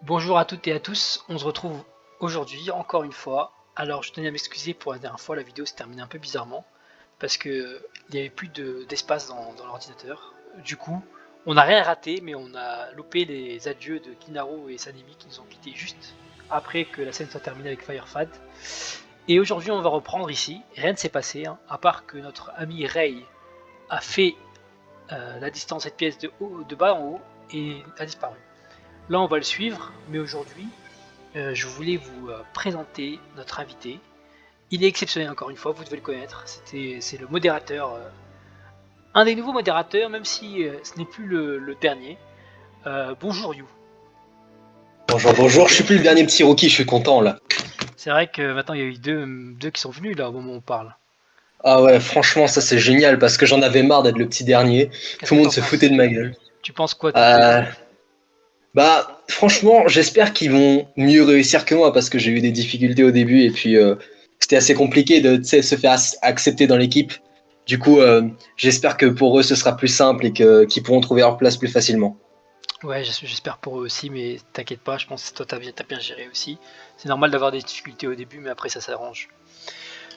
Bonjour à toutes et à tous, on se retrouve aujourd'hui encore une fois. Alors je tenais à m'excuser pour la dernière fois, la vidéo s'est terminée un peu bizarrement parce que il n'y avait plus d'espace dans l'ordinateur. Du coup, on n'a rien raté, mais on a loupé les adieux de Kinaru et Sanemi qui nous ont quittés juste après que la scène soit terminée avec Firefad. Et aujourd'hui on va reprendre ici, rien ne s'est passé, hein, à part que notre ami Rei a fait la distance cette pièce de bas en haut et a disparu. Là on va le suivre, mais aujourd'hui je voulais vous présenter notre invité. Il est exceptionnel encore une fois, vous devez le connaître. C'est le modérateur, un des nouveaux modérateurs, même si ce n'est plus le dernier. Bonjour You. Bonjour, bonjour, je suis plus le dernier petit rookie, je suis content là. C'est vrai que maintenant il y a eu deux qui sont venus là au moment où on parle. Ah ouais, franchement, ça c'est génial parce que j'en avais marre d'être le petit dernier. Qu'est-ce Tout que le monde t'en se foutait penses? de ma gueule. Tu penses quoi de cette Euh, saison? franchement, j'espère qu'ils vont mieux réussir que moi parce que j'ai eu des difficultés au début et puis c'était assez compliqué de se faire accepter dans l'équipe. Du coup, j'espère que pour eux ce sera plus simple et qu'ils pourront trouver leur place plus facilement. Ouais, j'espère pour eux aussi, mais t'inquiète pas, je pense que toi t'as bien géré aussi. C'est normal d'avoir des difficultés au début, mais après ça s'arrange.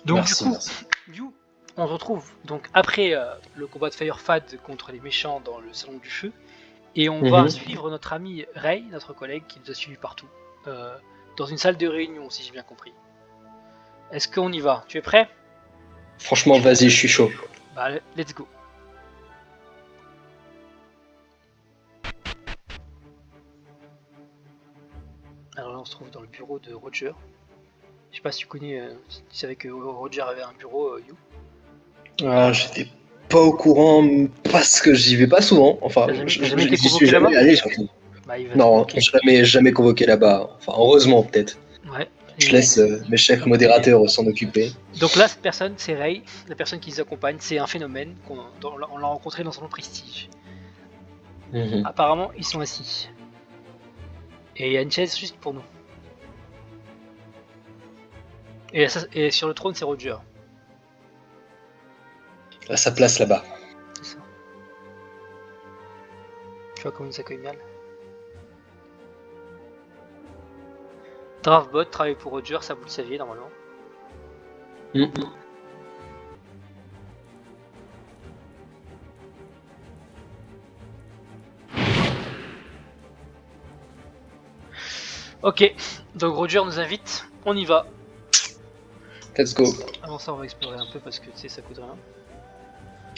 Donc du Merci, coup, merci. You, on se retrouve donc après le combat de Firefad contre les méchants dans le salon du feu, et on va Mhm. suivre notre ami Ray, notre collègue qui nous a suivis partout, euh, dans une salle de réunion si j'ai bien compris. Est-ce qu'on y va? Tu es prêt? Franchement, vas-y, je suis chaud. Bah let's go. Alors là on se trouve dans le bureau de Roger. Je sais pas si tu connais, si tu savais que Roger avait un bureau, You. Ah, j'étais pas au courant parce que j'y vais pas souvent. Enfin, T'as jamais été j'y suis convoqué jamais là-bas? allé surtout. Bah il va te Non, convoquer. jamais convoqué là-bas. Enfin, heureusement peut-être. Ouais. Je Et laisse mes chefs donc modérateurs s'en occuper. Donc là, cette personne, c'est Ray, la personne qui nous accompagne. C'est un phénomène on l'a rencontré dans son prestige. Mhm. Apparemment, ils sont assis. Et il y a une chaise juste pour nous. Et sur le trône, c'est Roger. À sa place là-bas. C'est ça. Tu vois comment il s'accueille mal. Draftbot travaille pour Roger, ça vous le saviez normalement. Mhm. Ok, donc Roger nous invite, on y va. Let's go. Avant ça, on va explorer un peu parce que tu sais, ça coûte rien.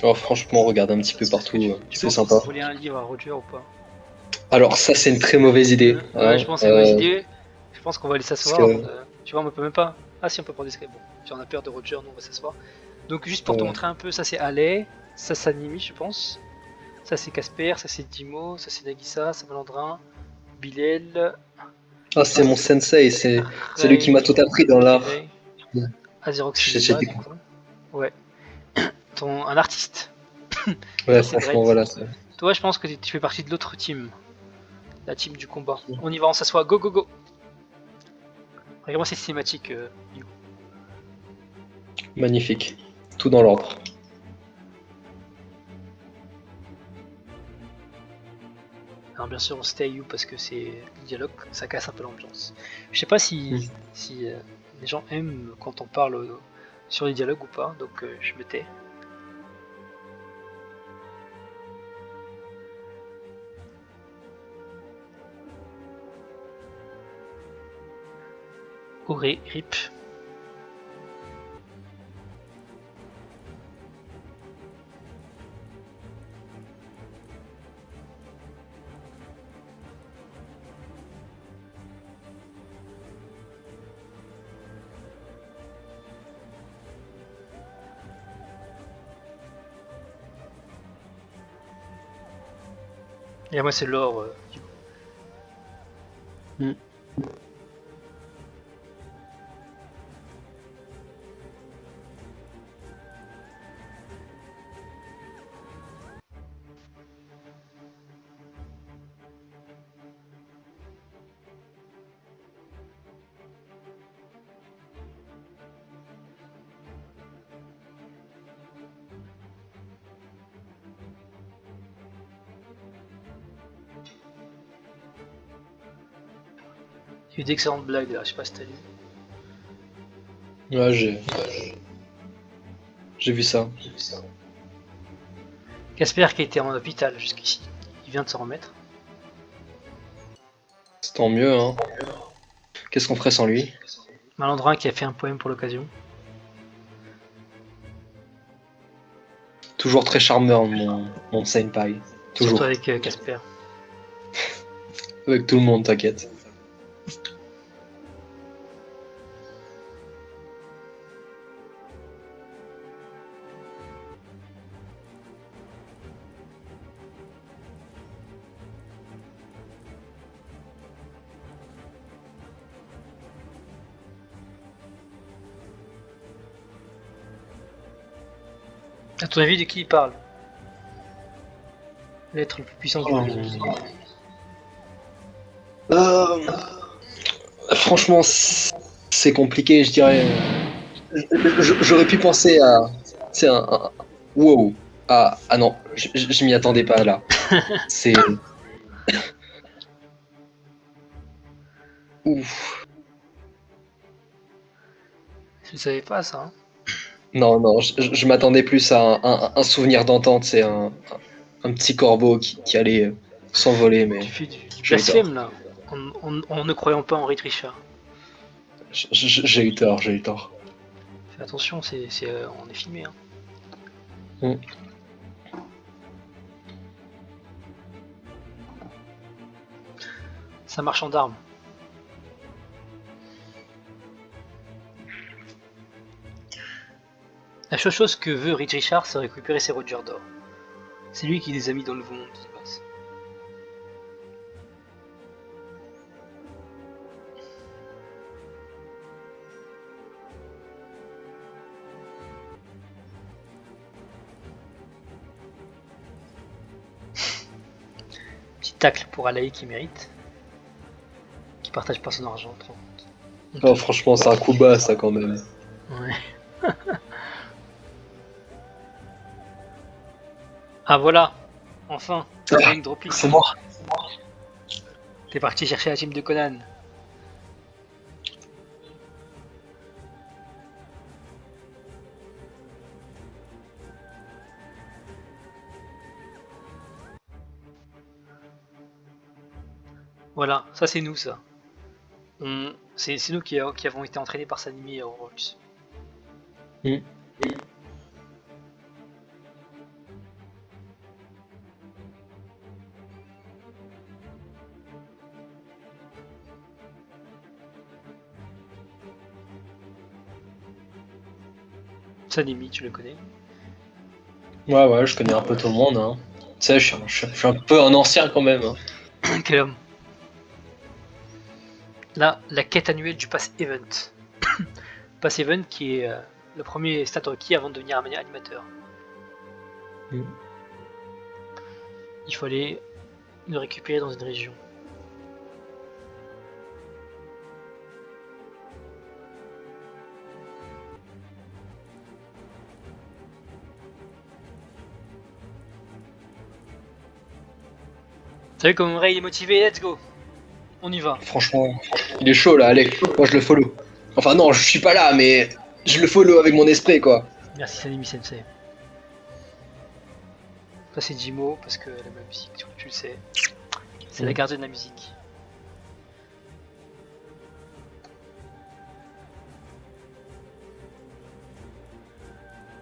Oh, franchement, regarde un petit peu Est-ce que partout, tu c'est penses qu'on peut sympa. voler un livre à Roger ou pas? Alors ça, c'est une très mauvaise idée. Ouais, Hein, je pense que c'est une mauvaise idée. Je pense qu'on va aller parce s'asseoir avant que de. Tu vois, on peut même pas. Ah, si, on peut prendre des escaliers. Bon, si on a peur de Roger, nous on va s'asseoir. Donc, juste pour te euh, montrer un peu, ça c'est Ale, ça c'est Animi, je pense. Ça c'est Casper, ça c'est Dimo, ça c'est Nagisa, ça Malandrin, Bilal, ah, c'est mon sensei, c'est lui qui m'a Ray, tout appris dans l'art. Jirei, Azerox Cinema, J'étais- du coup. Ouais, un artiste. Ouais, Ça c'est franchement, Dredd. voilà. Toi, je pense que tu fais partie de l'autre team, la team du combat. On y va, on s'assoit, go go go. Regarde-moi ces cinématiques, You. Magnifique. Tout dans l'ordre. Alors bien sûr on stay you parce que c'est le dialogue, ça casse un peu l'ambiance. Je sais pas Mhm. si les gens aiment quand on parle sur les dialogues ou pas, donc je me tais. Auré, rip. Et moi c'est l'or. Mhm. Il y a eu d'excellentes blagues là, je sais pas si t'as lu. Ouais, j'ai vu ça. Casper qui était en hôpital jusqu'ici, il vient de se remettre. C'est tant mieux, hein. Qu'est-ce qu'on ferait sans lui? Malandrin qui a fait un poème pour l'occasion. Toujours très charmeur, mon Senpai. Surtout Toujours. avec Casper. Avec tout le monde, t'inquiète. À ton avis, de qui il parle? L'être le plus puissant du monde. Euh, Franchement, c'est compliqué, je dirais. J'aurais pu penser à. C'est wow. Ah non, je m'y attendais pas là. C'est. Ouf. Je ne savais pas ça. Hein. Non, je m'attendais plus à un souvenir d'entente, c'est un petit corbeau qui allait s'envoler, mais Tu fais du j'ai eu tort. blasphème là, en ne croyant pas en Reed Richard. J'ai eu tort, j'ai eu tort. Fais attention, on est filmé. Hein. Mm. C'est un marchand d'armes. La seule chose que veut Reed Richard, c'est récupérer ses Rogers d'or. C'est lui qui les a mis dans le monde qui se passe. Petit tacle pour Alaï qui mérite. Qui partage pas son argent. Oh, franchement, c'est un coup bas, ça, quand même. Ouais. Ah voilà, enfin, Link Dropping. C'est moi. T'es parti chercher la team de Conan. Voilà, ça c'est nous ça. C'est nous qui avons été entraînés par Sanimi et Orox. Mm. Sanimi, tu le connais. Ouais, je connais un peu tout le monde, hein. Tu sais, je suis un peu un ancien quand même. Hein. Quel homme. Là, la quête annuelle du Pass Event. Pass Event qui est le premier stat requis avant de devenir un animateur. Mm. Il faut aller le récupérer dans une région. T'as vu comme Ray est motivé? Let's go. On y va. Franchement, il est chaud là, allez, moi je le follow. Enfin non, je suis pas là, mais je le follow avec mon esprit quoi. Merci Sanimi Sensei. Ça c'est Jimo parce que la musique, tu le sais. C'est la gardienne de la musique.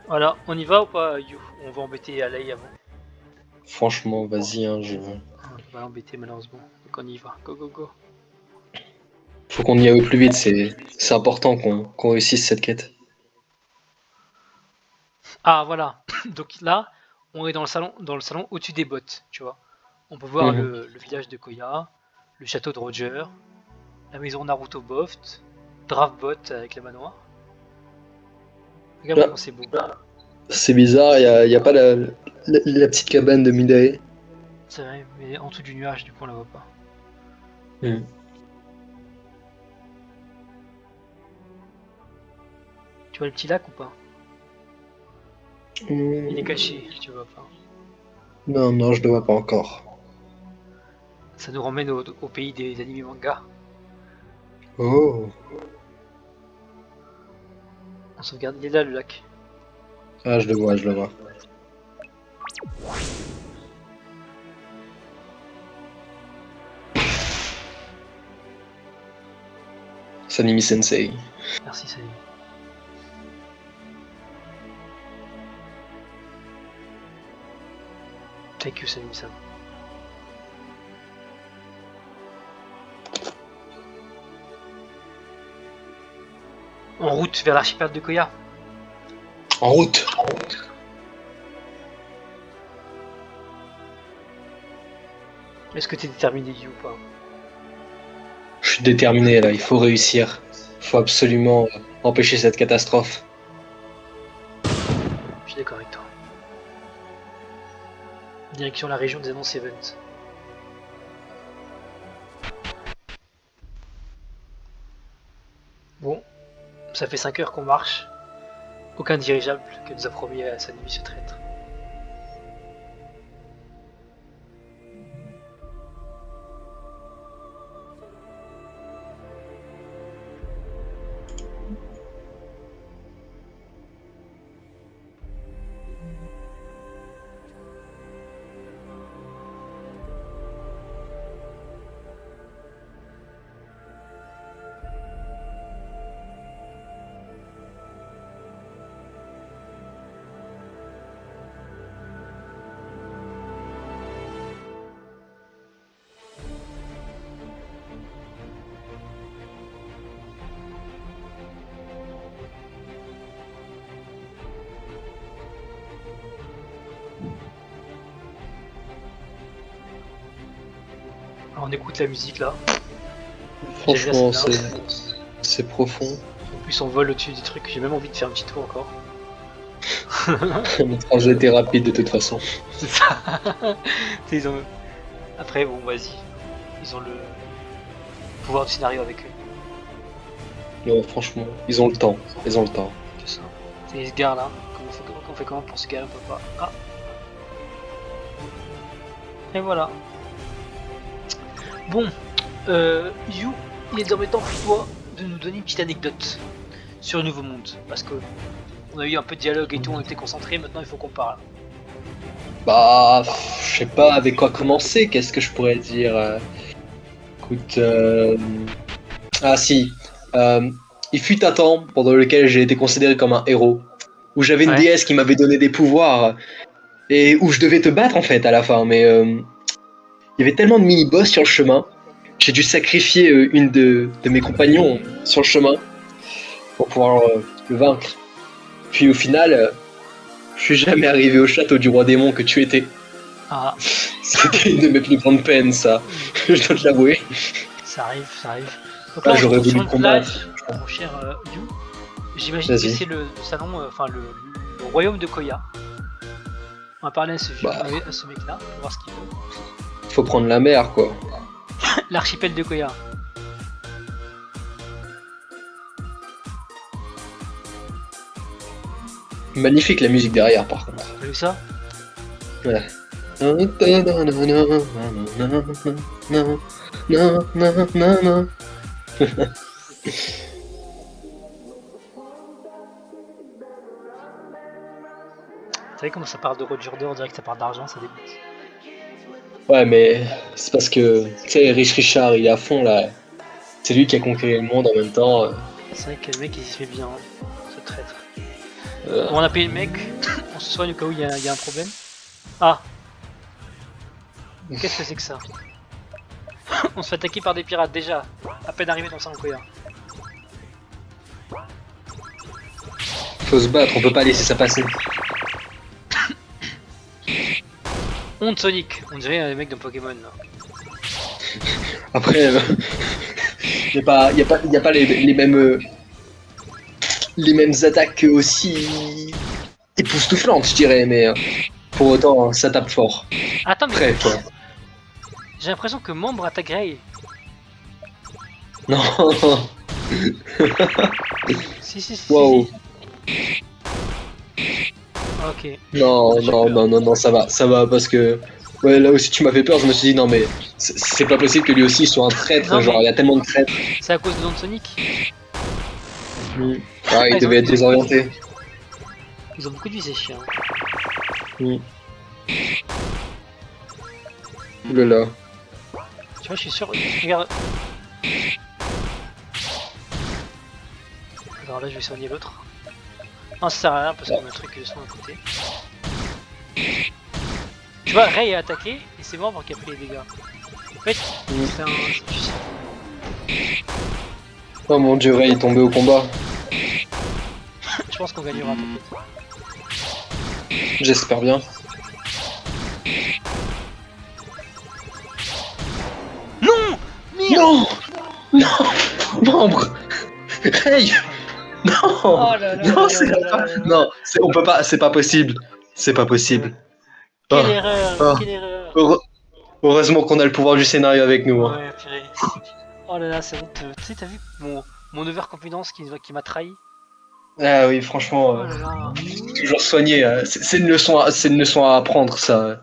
Voilà, on y va ou pas, You? On va embêter Alay avant. Franchement, vas-y, hein, On va l'embêter malheureusement. Donc on y va. Go go go. faut qu'on y aille au plus vite, c'est important qu'on réussisse cette quête. Ah voilà. Donc là, on est dans le salon au-dessus des bottes, tu vois. On peut voir le village de Koya, le château de Roger, la maison Naruto Boft, Draftbot avec le manoir. Regarde comment c'est beau. C'est bizarre, y a pas la petite cabane de Midae. C'est vrai, mais en dessous du nuage, du coup on la voit pas. Mm. Tu vois le petit lac ou pas? Il est caché, tu vois pas. Non, je le vois pas encore. Ça nous ramène au pays des animés manga. Oh. On sauvegarde, il est là le lac. Ah, je le vois, je le vois. Sanimi Sensei. Merci, salut. Thank you, Sanimi-san. En route vers l'archipel de Koya. En route. Est-ce que t'es déterminé, Yu, ou pas? Je suis déterminé là, il faut réussir. Il faut absolument empêcher cette catastrophe. Je suis d'accord avec toi. Direction la région des Annonces Event. Bon, ça fait 5 heures qu'on marche. Aucun dirigeable que nous a promis à Sanimi ce traître. Alors on écoute la musique là. Franchement, Déjà, c'est profond. En plus on vole au-dessus du truc, j'ai même envie de faire un petit tour encore. Le trajet était rapide de toute façon. C'est ça. Ils ont... Après bon vas-y. Ils ont le pouvoir du scénario avec eux. Ouais, franchement, ils ont le temps. Ils ont le temps. C'est ça. Ils se garent là. On fait comment pour se garer? On peut pas. Ah. Et voilà. Bon, Yu, il est désormais temps pour toi de nous donner une petite anecdote sur le Nouveau Monde. Parce que on a eu un peu de dialogue et tout, on était concentrés, maintenant il faut qu'on parle. Bah, je sais pas avec quoi commencer, qu'est-ce que je pourrais dire. Écoute, ah si, il fut un temps pendant lequel j'ai été considéré comme un héros, où j'avais une Ouais. déesse qui m'avait donné des pouvoirs, et où je devais te battre en fait à la fin, mais il y avait tellement de mini-boss sur le chemin, j'ai dû sacrifier une de mes compagnons sur le chemin pour pouvoir le vaincre. Puis au final, je suis jamais arrivé au château du roi démon que tu étais. Ah, C'était une de mes plus grandes peines, ça. Je dois te l'avouer. ça arrive, ça arrive. Donc Ah, là, on se j'aurais retrouve sur voulu une combattre. plage, mon cher Yu. J'imagine que Vas-y. c'est le salon, enfin le royaume de Koya. On va parler à ce, Bah. à ce mec-là, pour voir ce qu'il veut. Faut prendre la mer, quoi. L'archipel de Koya. Magnifique la musique derrière, par contre. T'as vu ça? Ouais. Vous savez comment ça parle de Roger 2, on dirait que ça parle d'argent, ça dégoûte. Ouais, mais c'est parce que, tu sais, Rich Richard, il est à fond, là. C'est lui qui a conquéré le monde en même temps. C'est vrai que le mec il se fait bien, hein, ce traître. Euh, Bon, on a payé le mec, on se soigne au cas où il y a un problème. Ah! Qu'est-ce que c'est que ça? On se fait attaquer par des pirates déjà, à peine arrivé dans Sankoya. Faut se battre, on peut pas laisser ça passer. Honte Sonic, on dirait les mecs de Pokémon là. Après, y a pas les mêmes attaques aussi époustouflantes, je dirais, mais pour autant, ça tape fort. Attends, mais Très fort. j'ai l'impression que Membre attaque Grey. Non. Si. Wow. Ok. Non, ça va, parce que Ouais, là aussi tu m'as fait peur, je me suis dit non mais c'est pas possible que lui aussi soit un traître, Non, genre mais- il y a tellement de traîtres. C'est à cause de nom de Sonic. Ah, il ils ont- devait être désorienté. Ils ont beaucoup de vie ces chiens. Ouh là là. Tu vois, je suis sûr. Regarde. Alors là, je vais soigner l'autre. Non, ça sert à rien parce qu'on a le truc de soin à côté. Tu vois, Ray a attaqué et c'est mort qui a pris les dégâts. En fait, c'est un. Oh mon dieu, Ray est tombé au combat. Je pense qu'on gagnera peut-être. J'espère bien. Non! Merde! Non! Non! Membre! Ray! Non! Oh là là Non, là c'est là là pas... là là. Non, on peut pas, c'est pas possible. C'est pas possible. Quelle Oh, erreur! oh. Quelle erreur! Heureusement qu'on a le pouvoir du scénario avec nous. Hein. Ouais, purée. Oh là là, c'est honteux. Tu sais, t'as vu mon overconfidence qui m'a trahi? Ah oui, franchement, Oh là là. toujours soigné. C'est une leçon à apprendre, ça.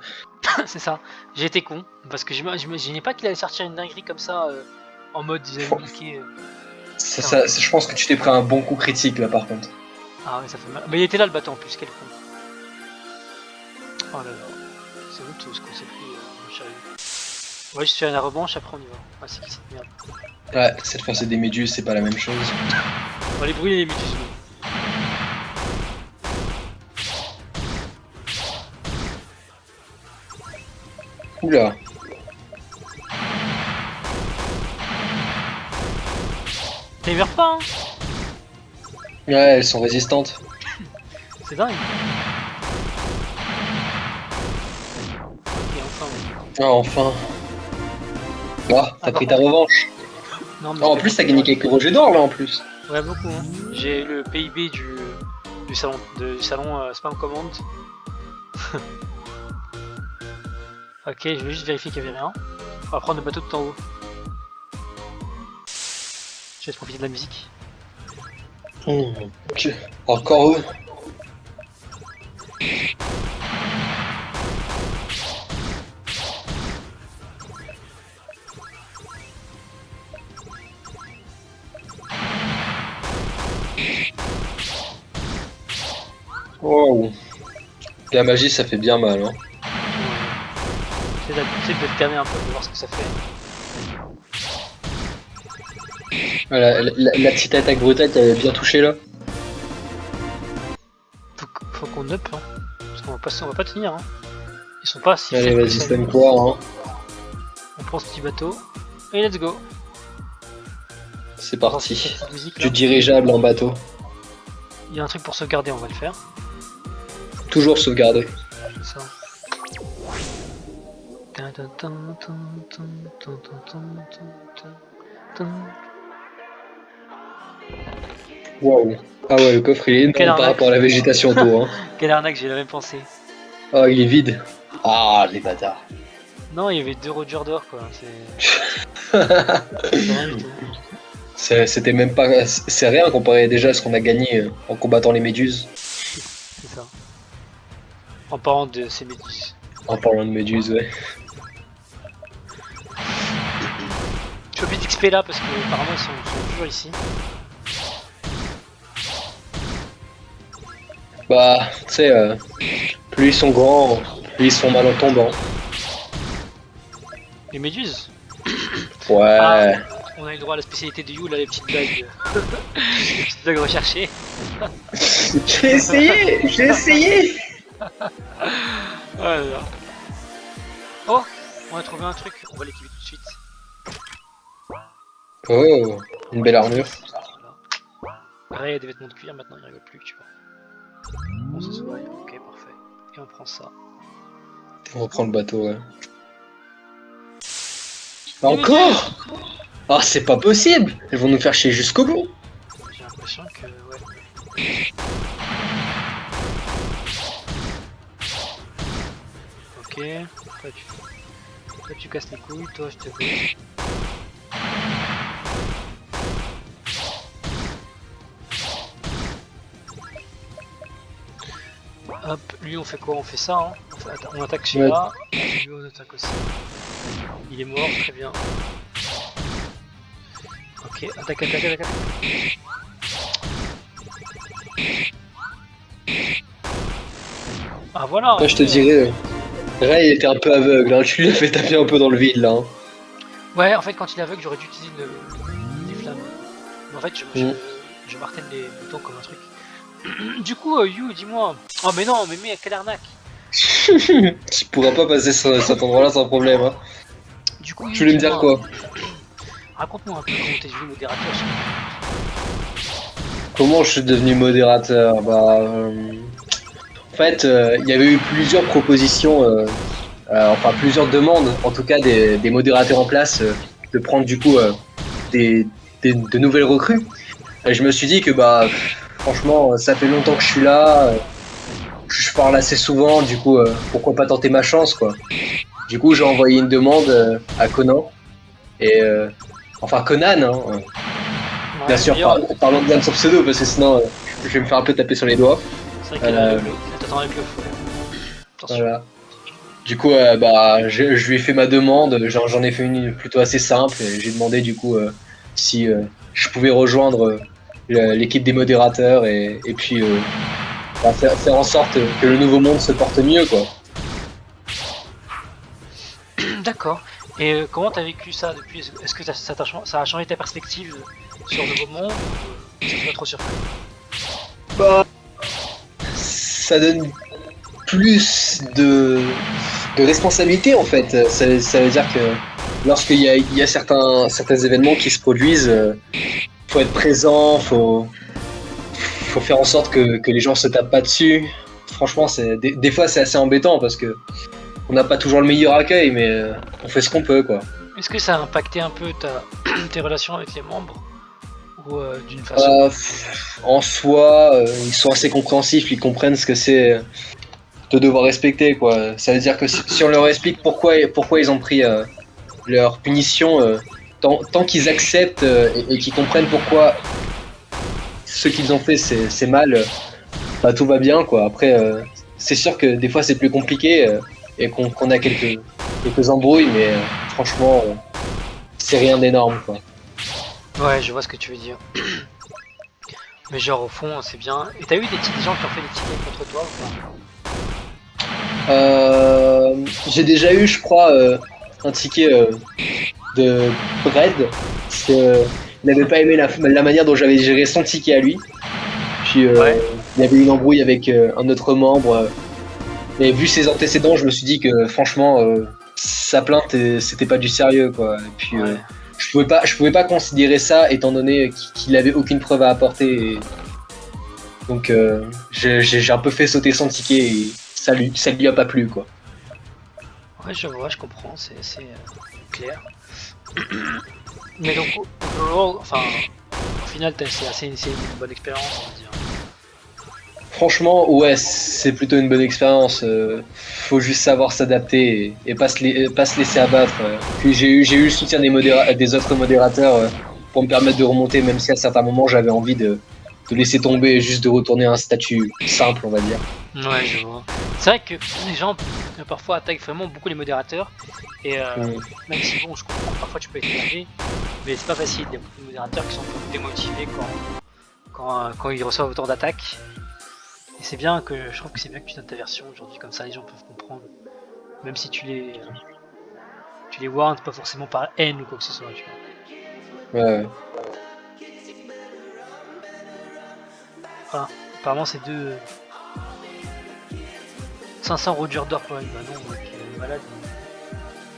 C'est ça. J'ai été con parce que j'imaginais pas qu'il allait sortir une dinguerie comme ça en mode ils avaient niqué. Je pense que tu t'es pris un bon coup critique là, par contre. Ah ouais, ça fait mal. Mais il était là le bâton en plus, quel con. Oh là là. C'est honteux ce qu'on s'est pris, mon chéri. Ouais, je fais la revanche, après on y va. Ah, c'est qui cette merde? Ouais, cette fois c'est des méduses, c'est pas la même chose. On va les brûler les méduses. Oula. T'es vers pas, hein? Ouais, elles sont résistantes. C'est dingue. Ok, enfin. Ah, enfin. Ah, t'as pris ta revanche. Non, mais Ah, en plus, t'as gagné quelques rejets d'or là en plus. Ouais, beaucoup. Hein. J'ai le PIB du salon, Spam Command. Ok, je vais juste vérifier qu'il n'y avait rien. On va prendre le bateau tout en haut. Je vais profiter de la musique. Ok. Encore eux. Wow. La magie, ça fait bien mal. Hein. J'essaie de le calmer un peu pour voir ce que ça fait. Voilà, la petite attaque brutale, t'avais bien touché là. Faut qu'on up, hein. Parce qu'on va pas tenir. Hein. Ils sont pas si Allez, faibles que vas-y, ça. stun quoi. Hein. On prend ce petit bateau. Et let's go. C'est On parti. lance cette petite musique, là. Du dirigeable en bateau. Il y a un truc pour sauvegarder, on va le faire. Toujours sauvegarder. C'est ça. Waouh. Ah ouais, le coffre il est Quelle énorme par arnaque. rapport à la végétation autour. Hein. Quelle arnaque, j'ai la même pensée. Ah, il est vide. Ah, les bâtards. Non, il y avait 2 Roger d'or quoi. C'est rien du tout. C'était même pas. C'est rien comparé déjà à ce qu'on a gagné en combattant les méduses. C'est ça. En parlant de ces méduses. En parlant de méduses, ouais. Je fais plus d'XP là parce que apparemment ils sont toujours ici. Bah, tu sais, plus ils sont grands, plus ils sont mal en tombant. Les méduses. Ouais. Ah, on a eu le droit à la spécialité de You là, les petites blagues. Les petites blagues recherchées. J'ai essayé, j'ai essayé. Oh là là. Oh, on a trouvé un truc, on va l'équiper tout de suite. Oh, une belle armure. Voilà. Ray a des vêtements de cuir, maintenant il rigole plus, tu vois. On se soigne, ok, parfait. Et on prend ça. On reprend le bateau, ouais. Encore? Ah, c'est pas possible. Ils vont nous faire chier jusqu'au bout. J'ai l'impression que, ouais. Ok, toi tu casses les couilles, toi je te couille. Hop, lui on fait quoi? On fait ça, hein. On On attaque chez Ouais. A, lui on attaque aussi. Il est mort, très bien. Ok, attaque. Ah voilà, Après, je te dirais, Ray était un peu aveugle, hein. Tu lui as fait taper un peu dans le vide là. Hein. Ouais, en fait, quand il est aveugle, j'aurais dû utiliser des flammes. Mais en fait, je martèle les boutons comme un truc. Du coup, You, dis-moi. Oh, mais non, mais quelle arnaque. Tu pourras pas passer cet endroit-là sans problème. Hein. Du coup, Tu You, voulais me dire dis-moi. quoi? Raconte-moi un peu comment t'es devenu modérateur. Comment je suis devenu modérateur? En fait, il y avait eu plusieurs propositions, enfin plusieurs demandes, en tout cas des modérateurs en place, de prendre du coup de nouvelles recrues. Et je me suis dit que franchement, ça fait longtemps que je suis là, je parle assez souvent, du coup, pourquoi pas tenter ma chance, quoi. Du coup, j'ai envoyé une demande à Conan, et enfin Conan, hein, bien Ouais, sûr, d'ailleurs, parlons bien de son pseudo, parce que sinon, je vais me faire un peu taper sur les doigts. c'est vrai qu'il Euh, t'attend avec le feu. Attention. voilà. Du coup, je lui ai fait ma demande, j'en ai fait une plutôt assez simple, et j'ai demandé du coup si je pouvais rejoindre l'équipe des modérateurs et puis faire en sorte que le nouveau monde se porte mieux, quoi. D'accord. Et comment t'as vécu ça depuis? Est-ce que ça a changé ta perspective sur le nouveau monde ou ça t'a pas trop surpris? Bah, ça donne plus de responsabilité en fait. Ça veut dire que il y a certains événements qui se produisent, faut être présent, faut faire en sorte que les gens se tapent pas dessus. Franchement, des fois c'est assez embêtant parce que on n'a pas toujours le meilleur accueil, mais on fait ce qu'on peut, quoi. Est-ce que ça a impacté un peu tes relations avec les membres ou d'une façon? En soi, ils sont assez compréhensifs, ils comprennent ce que c'est de devoir respecter, quoi. Ça veut dire que si on leur explique pourquoi ils ont pris leur punition, tant qu'ils acceptent et qu'ils comprennent pourquoi ce qu'ils ont fait c'est mal, tout va bien, quoi. Après, c'est sûr que des fois c'est plus compliqué et qu'on a quelques embrouilles, mais franchement, c'est rien d'énorme, quoi. Ouais, je vois ce que tu veux dire. Mais genre au fond, c'est bien. Et t'as eu des gens qui ont fait des tickets contre toi ou pas? J'ai déjà eu, je crois, un ticket de Bread, parce que il n'avait pas aimé la manière dont j'avais géré son ticket à lui. Puis Ouais. il y avait eu une embrouille avec un autre membre. Et vu ses antécédents, je me suis dit que franchement, sa plainte, c'était pas du sérieux, quoi. Et puis Ouais. je pouvais pas considérer ça étant donné qu'il avait aucune preuve à apporter. Donc j'ai un peu fait sauter son ticket et ça lui a pas plu, quoi. Ouais, je vois, je comprends, c'est clair. Mais donc, overall, enfin, au final, c'est une bonne expérience, on va dire. Franchement, ouais, c'est plutôt une bonne expérience. Faut juste savoir s'adapter et pas se laisser abattre. Puis j'ai eu le soutien des autres modérateurs pour me permettre de remonter, même si à certains moments j'avais envie de laisser tomber et juste de retourner à un statut simple, on va dire. Ouais, je vois. C'est vrai que les gens parfois attaquent vraiment beaucoup les modérateurs. Et Mm. même si bon, je comprends, parfois tu peux être énervé, mais c'est pas facile. Il y a beaucoup de modérateurs qui sont un peu démotivés quand ils reçoivent autant d'attaques. Et c'est bien que je trouve que c'est bien que tu donnes ta version aujourd'hui, comme ça les gens peuvent comprendre. Même si tu les warns pas forcément par haine ou quoi que ce soit, tu vois. Ouais. Voilà. Apparemment c'est 500 Roger d'or pour une non, qui est malade.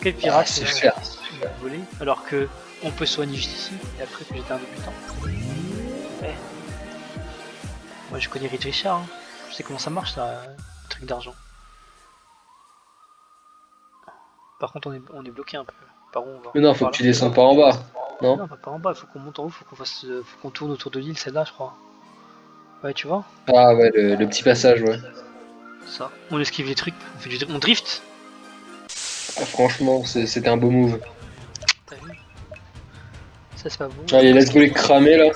Quel pirate C'est là, cher. qui m'a volé alors que on peut soigner juste ici et après que j'étais un débutant. Ouais. Moi je connais Rich Richard, hein. Je sais comment ça marche ça, le truc d'argent. Par contre on est bloqué un peu. Par où on va? Mais non, faut Par que là? tu descendes par en bas, non? Non, pas par en bas, il faut qu'on monte en haut, faut qu'on tourne autour de l'île, celle-là je crois. Ouais, tu vois? Ah ouais, le petit passage, ouais. Ça. On esquive les trucs, on drift. Ah, franchement, c'était un beau move. T'as vu? Ça c'est pas bon. Allez, let's go les cramer là.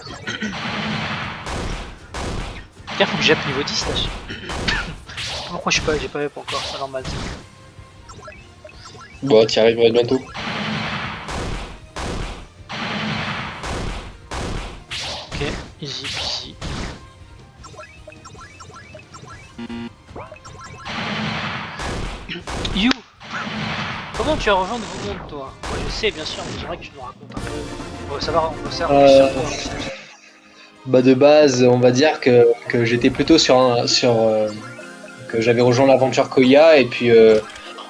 Tiens, faut que j'appe niveau 10 là. pourquoi je suis pas, j'ai pas up encore, c'est normal ça. Bon, t'y arriveras bientôt. Ok, easy peasy. You, comment tu as rejoint de Nouveau Monde, toi? Moi je sais bien sûr, mais j'aimerais que tu nous racontes un peu. On va savoir plus sur toi. Bah de base, on va dire que j'étais plutôt que j'avais rejoint l'aventure Koya et puis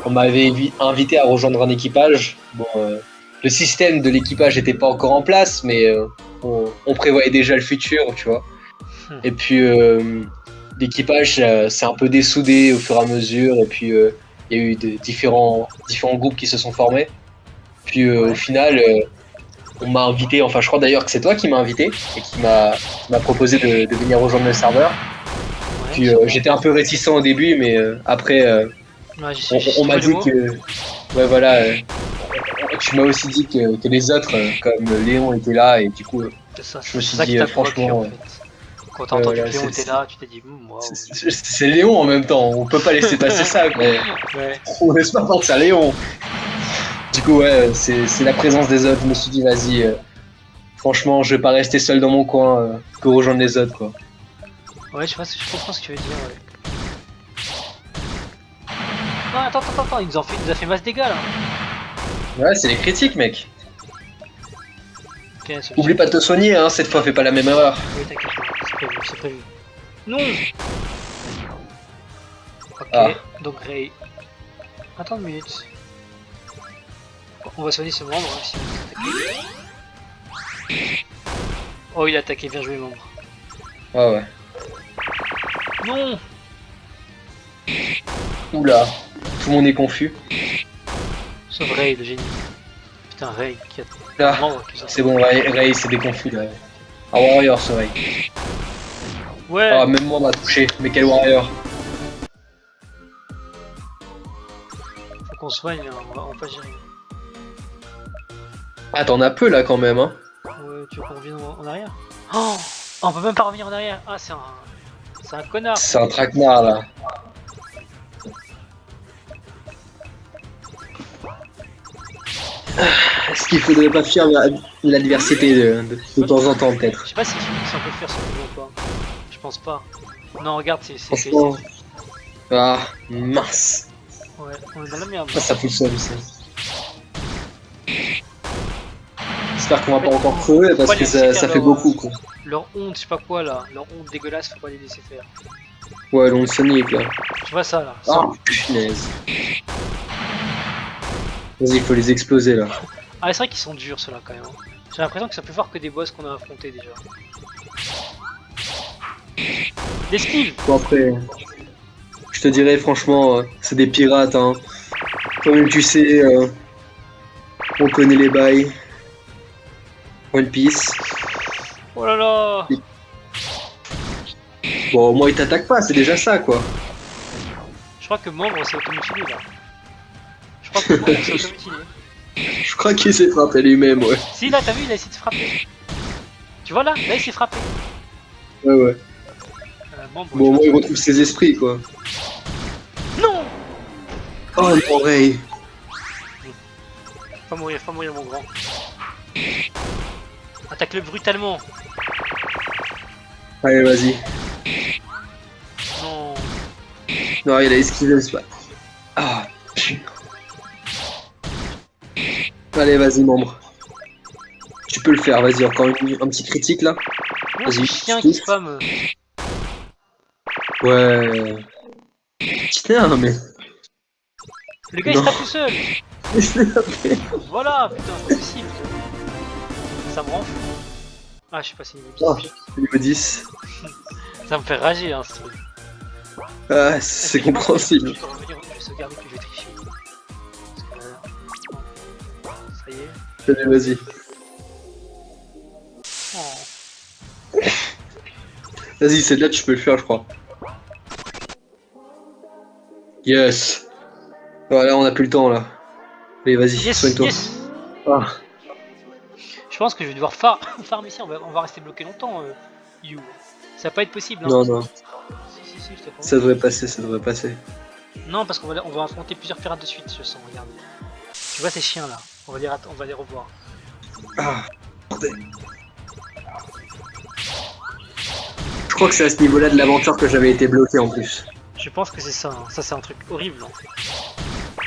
on m'avait invité à rejoindre un équipage. Bon, le système de l'équipage n'était pas encore en place, mais on prévoyait déjà le futur, tu vois. Et puis l'équipage s'est un peu dessoudé au fur et à mesure, et puis il y a eu différents groupes qui se sont formés. Puis au final, on m'a invité, enfin je crois d'ailleurs que c'est toi qui m'as invité et qui m'a proposé de venir rejoindre le serveur. Ouais, Puis j'étais un peu réticent au début, mais après ouais, on m'a dit que ouais voilà, tu m'as aussi dit que les autres comme Léon étaient là et du coup je me suis ça qui dit t'a provoqué franchement en fait. Quand t'as entendu voilà, que Léon était là, tu t'es dit waouh. c'est Léon en même temps, on peut pas laisser passer ça quoi. Ouais. On laisse pas penser à Léon. Du coup ouais, c'est la présence des autres, je me suis dit vas-y. Franchement, je vais pas rester seul dans mon coin que rejoindre les autres, quoi. Ouais, je comprends ce que tu veux dire, ouais. Non, attends, il nous a fait masse dégâts là. Ouais, c'est les critiques, mec. Ok, Oublie pas de te soigner, hein, cette fois, fais pas la même erreur. Oui, t'inquiète, c'est prévu. Non. Ok, Ah. donc Ray. Attends une minute. On va soigner ce membre, hein, si on veut attaquer. Oh, il a attaqué, bien joué, membre. Ah ouais. Non. Oula, tout le monde est confus. Sauf Ray, le génie. Putain, Ray qui a Là, membre qui c'est bon, Ray s'est déconfus, là. Un warrior, ce Ray. Ouais. Ah, même moi, m'a touché. Mais quel warrior. Faut qu'on soigne, hein, on va pas gérer. Ah, t'en as peu, là, quand même, hein. Ouais, tu veux qu'on revienne en arrière? Oh, on peut même pas revenir en arrière. Ah, c'est un connard. C'est un traquenard, là. Est-ce qu'il faudrait pas fuir l'adversité de temps en temps, peut-être? Je sais pas si on peut le faire sur le ou pas. Je pense pas. Non, regarde, c'est Franchement. Ah, mince. Ouais, on est dans la merde. Ah, ça fout le seum, ça. J'espère qu'on va pas encore crever parce que ça fait beaucoup, quoi. Leur honte, je sais pas quoi là. Leur honte dégueulasse, faut pas les laisser faire. Ouais, l'onde Sonic, là. Tu vois ça là. Ah, punaise. Vas-y, il faut les exploser, là. Ah, c'est vrai qu'ils sont durs ceux-là quand même. J'ai l'impression qu'ils sont plus forts que des boss qu'on a affrontés déjà. Des skills. Bon, après, je te dirais, franchement, c'est des pirates, hein. Toi-même, tu sais, on connaît les bails. One Piece. Oh là là. Bon, au moins, ils t'attaquent pas, c'est déjà ça, quoi. Je crois que membre s'est automutilé là. Je crois que membre s'est automutilé. Je crois qu'il s'est frappé lui-même, ouais. Si, là, t'as vu, il a essayé de se frapper. Tu vois là, il s'est frappé. Ouais, ouais. Membre, Bon, au moins, il retrouve ses esprits, quoi. non. Oh, non, Ray. Pas mourir, mon grand. Attaque-le brutalement. Allez, vas-y. Non. Non, il a esquivé le spot. Ah, putain. Allez, vas-y, membre. Tu peux le faire, vas-y, encore un petit critique, là. Non, c'est Vas-y, chien qui spam. Ouais. Putain, mais... Le gars il se tape tout seul. Voilà, putain, c'est possible. Ça me rend fou. Ah, je sais pas si niveau 10. Oh, niveau 10. Ça me fait rager, hein, ce truc. Ah, c'est compréhensible. Je peux revenir, je vais sauvegarder que je vais tricher. Parce que ça y est. Allez, vas-y. Oh. Vas-y, c'est là tu peux le faire, je crois. Yes. Voilà, on a plus le temps, là. Allez, vas-y, Yes, soigne-toi. yes. Ah. Je pense que je vais devoir farm ici, on va rester bloqué longtemps, You. Ça va pas être possible, hein. Non, non. Si, Si, je te promets. Ça devrait passer, ça devrait passer. Non, parce on va affronter plusieurs pirates de suite, je sens, regarde. Tu vois ces chiens là, on va les revoir. Ah, bordel. Je crois que c'est à ce niveau-là de l'aventure que j'avais été bloqué en plus. Je pense que c'est ça, hein. Ça c'est un truc horrible. Hein.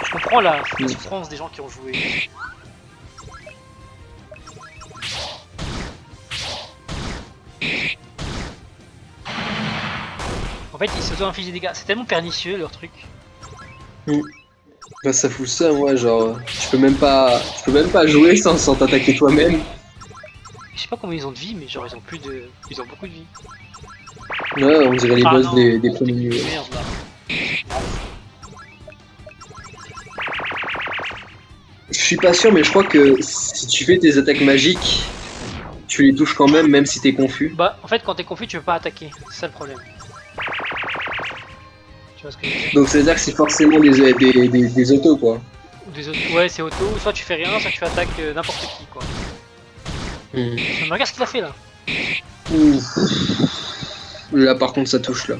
Je comprends la souffrance des gens qui ont joué. En fait, ils s'auto-infligent des dégâts. C'est tellement pernicieux leur truc. Bah ça fout ça, moi, genre, tu peux même pas jouer sans t'attaquer toi-même. Je sais pas combien ils ont de vie, mais genre ils ont beaucoup de vie. Ouais, on dirait les boss non, des premiers niveaux. Merde là. Je suis pas sûr, mais je crois que si tu fais tes attaques magiques, tu les touches quand même, même si t'es confus. Bah, en fait, quand t'es confus, tu peux pas attaquer. C'est ça le problème. Tu vois ce que je veux dire? Donc ça veut dire que c'est forcément des autos, quoi. Ou des autres... Ouais, c'est auto. Soit tu fais rien, soit tu attaques n'importe qui, quoi. Hmm. Mais regarde ce qu'il a fait là. Ouh. Là, par contre, ça touche, là.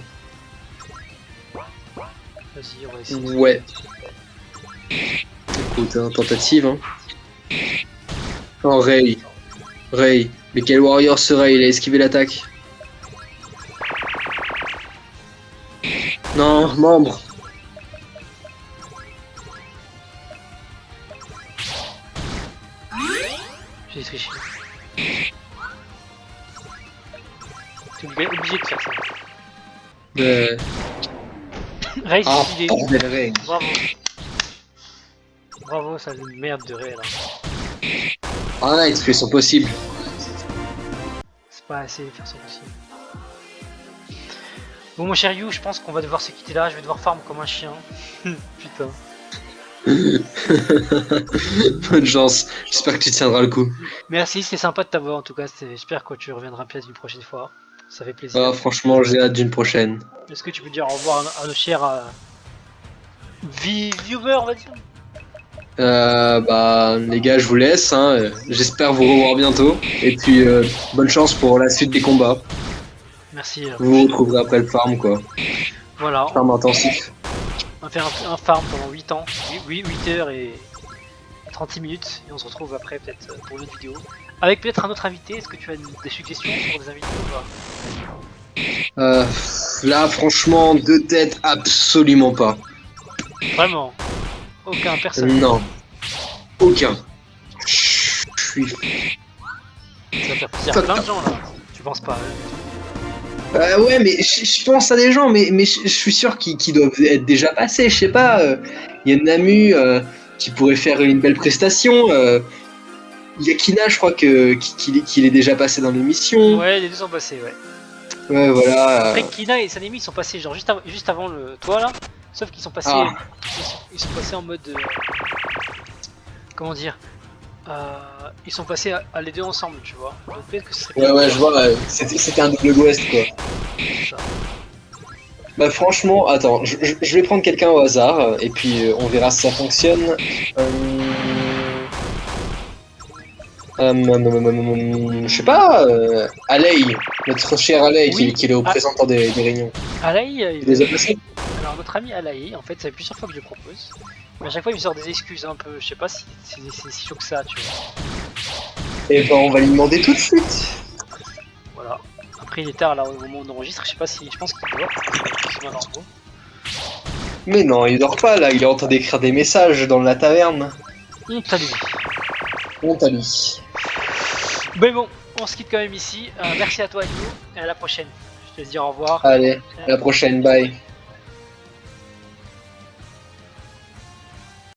Vas-y, on va essayer. Ouais. Écoute, hein, tentative, hein. Oh, Ray. Ray. Mais quel warrior ce Ray? Il a esquivé l'attaque. Non, membre. J'ai triché. T'es obligé de faire ça. Ray, Ah, il est... bordel, Ray. Bravo. Bravo, ça une merde de Ray là. Ah, expression possible. C'est pas assez de faire ça possible. Bon, mon cher You, je pense qu'on va devoir se quitter là. Je vais devoir farm comme un chien. Putain. Bonne chance. J'espère que tu tiendras le coup. Merci, c'était sympa de t'avoir en tout cas. J'espère que tu reviendras peut-être une prochaine fois. Ça fait plaisir. Ah, franchement, j'ai hâte d'une prochaine. Est-ce que tu peux dire au revoir à nos chers viewers, on va dire? Bah, les gars, je vous laisse. Hein. J'espère vous revoir bientôt. Et puis, bonne chance pour la suite des combats. Merci. Vous vous retrouverez après le farm, quoi. Voilà. Farm intensif. On va faire un farm pendant 8 ans, 8 heures et 36 minutes. Et on se retrouve après peut-être pour une autre vidéo. Avec peut-être un autre invité. Est-ce que tu as des suggestions pour des invités ou pas? Là, franchement, de tête, absolument pas. Vraiment? Aucun, personne? Non. Aucun. Je suis... Ça va faire plaisir à plein de gens là. Tu penses pas? ouais, mais je pense à des gens, mais je suis sûr qu'ils doivent être déjà passés. Je sais pas. Il y a Namu qui pourrait faire une belle prestation. Il y a Kina, je crois qu'il est déjà passé dans l'émission. Ouais, les deux sont passés, ouais. Ouais, voilà. Après, Kina et Sanemi sont passés genre juste avant le toi là. Sauf qu'ils sont passés, ils sont passés en mode, comment dire, ils sont passés à les deux ensemble, tu vois. Donc peut-être que ce serait. Ouais, je vois. C'était un double West, quoi. Ça. Bah franchement, attends, je vais prendre quelqu'un au hasard et puis on verra si ça fonctionne. Je sais pas, Alei, notre cher Alei, Oui. qui est le représentant des réunions. Alai, Tu les as passés? alors notre ami Alai, en fait, ça fait plusieurs fois que je le propose. Mais à chaque fois, il me sort des excuses un peu. Je sais pas si c'est si chaud que ça, tu vois. Et ben on va lui demander tout de suite. Voilà. Après, il est tard là au moment où on enregistre. Je sais pas si. Je pense qu'il dort. Mais non, il dort pas là, il est en train d'écrire des messages dans la taverne. Honte à lui. Honte à lui. Mais bon, on se quitte quand même ici. Merci à toi, Hugo, et à la prochaine. Je te dis au revoir. Allez, à la prochaine, bye.